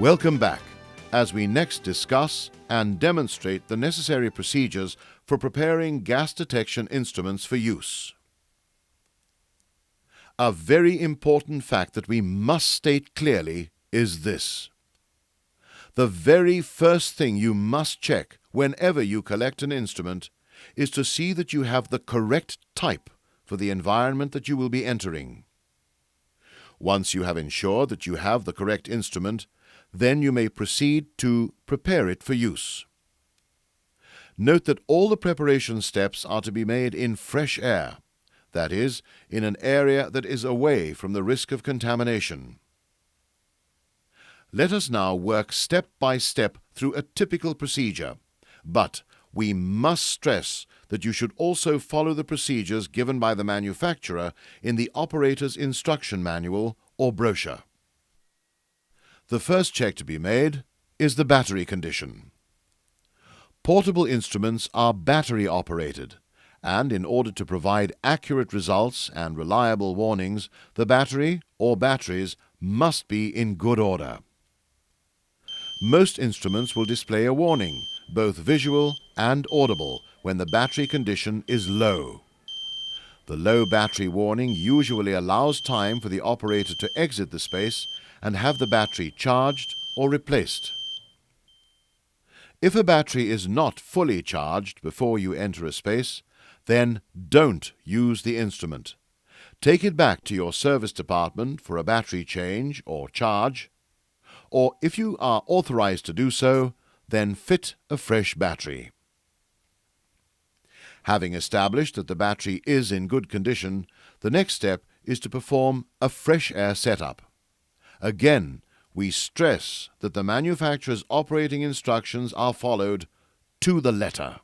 Welcome back as we next discuss and demonstrate the necessary procedures for preparing gas detection instruments for use. A very important fact that we must state clearly is this. The very first thing you must check whenever you collect an instrument is to see that you have the correct type for the environment that you will be entering. Once you have ensured that you have the correct instrument, then you may proceed to prepare it for use. Note that all the preparation steps are to be made in fresh air, that is, in an area that is away from the risk of contamination. Let us now work step by step through a typical procedure, but we must stress that you should also follow the procedures given by the manufacturer in the operator's instruction manual or brochure. The first check to be made is the battery condition. Portable instruments are battery operated, and in order to provide accurate results and reliable warnings, the battery or batteries must be in good order. Most instruments will display a warning, both visual and audible, when the battery condition is low. The low battery warning usually allows time for the operator to exit the space and have the battery charged or replaced. If a battery is not fully charged before you enter a space, then don't use the instrument. Take it back to your service department for a battery change or charge, or if you are authorized to do so, then fit a fresh battery. Having established that the battery is in good condition, the next step is to perform a fresh air setup. Again, we stress that the manufacturer's operating instructions are followed to the letter.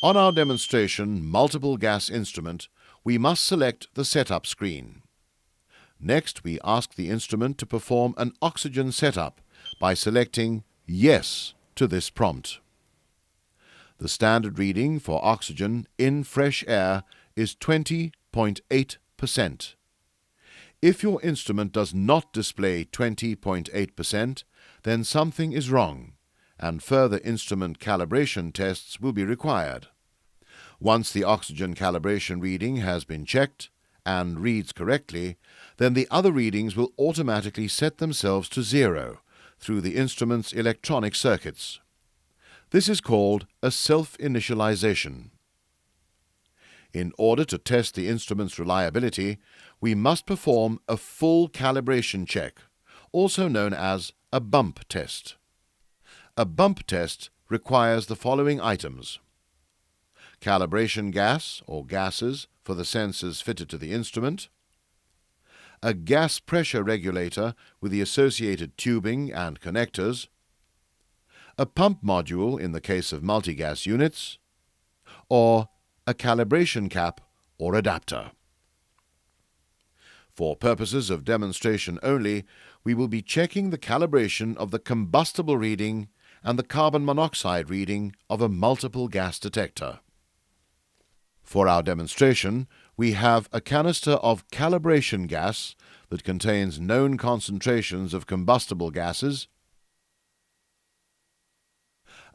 On our demonstration multiple gas instrument, we must select the setup screen. Next, we ask the instrument to perform an oxygen setup by selecting Yes to this prompt. The standard reading for oxygen in fresh air is 20.8%. If your instrument does not display 20.8%, then something is wrong, and further instrument calibration tests will be required. Once the oxygen calibration reading has been checked and reads correctly, then the other readings will automatically set themselves to 0 through the instrument's electronic circuits. This is called a self-initialization. In order to test the instrument's reliability, we must perform a full calibration check, also known as a bump test. A bump test requires the following items: calibration gas or gases for the sensors fitted to the instrument, a gas pressure regulator with the associated tubing and connectors, a pump module in the case of multi-gas units, or a calibration cap or adapter. For purposes of demonstration only, we will be checking the calibration of the combustible reading and the carbon monoxide reading of a multiple gas detector. For our demonstration, we have a canister of calibration gas that contains known concentrations of combustible gases,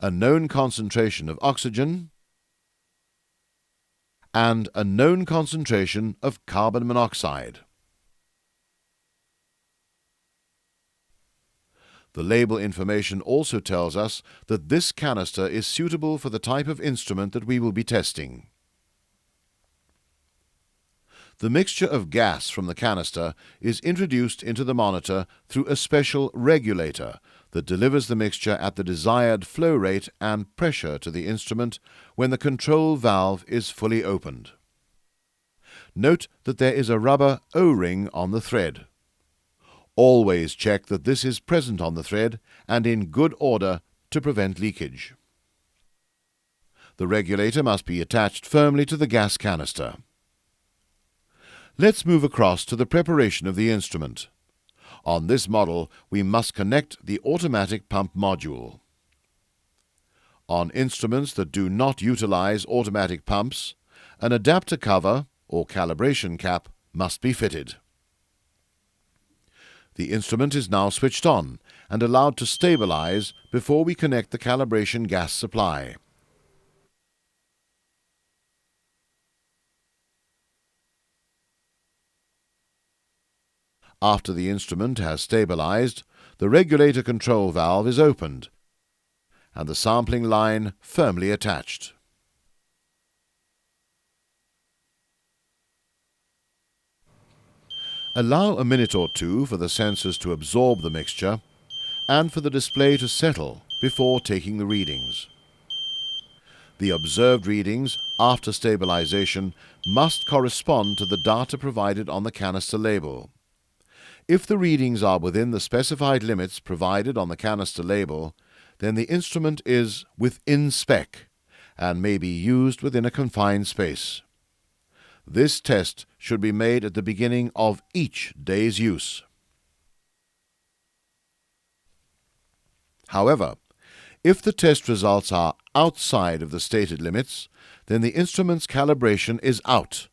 a known concentration of oxygen, and a known concentration of carbon monoxide. The label information also tells us that this canister is suitable for the type of instrument that we will be testing. The mixture of gas from the canister is introduced into the monitor through a special regulator that delivers the mixture at the desired flow rate and pressure to the instrument when the control valve is fully opened. Note that there is a rubber O-ring on the thread. Always check that this is present on the thread and in good order to prevent leakage. The regulator must be attached firmly to the gas canister. Let's move across to the preparation of the instrument. On this model, we must connect the automatic pump module. On instruments that do not utilize automatic pumps, an adapter cover or calibration cap must be fitted. The instrument is now switched on and allowed to stabilize before we connect the calibration gas supply. After the instrument has stabilized, the regulator control valve is opened and the sampling line firmly attached. Allow a minute or two for the sensors to absorb the mixture and for the display to settle before taking the readings. The observed readings after stabilization must correspond to the data provided on the canister label. If the readings are within the specified limits provided on the canister label, then the instrument is within spec and may be used within a confined space. This test should be made at the beginning of each day's use. However, if the test results are outside of the stated limits, then the instrument's calibration is out,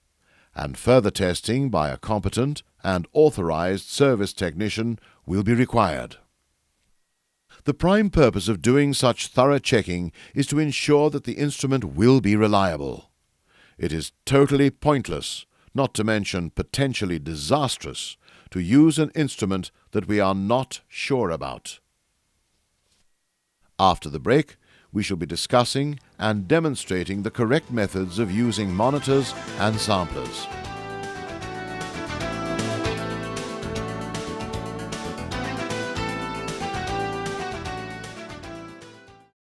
and further testing by a competent and authorized service technician will be required. The prime purpose of doing such thorough checking is to ensure that the instrument will be reliable. It is totally pointless, not to mention potentially disastrous, to use an instrument that we are not sure about. After the break, we shall be discussing and demonstrating the correct methods of using monitors and samplers.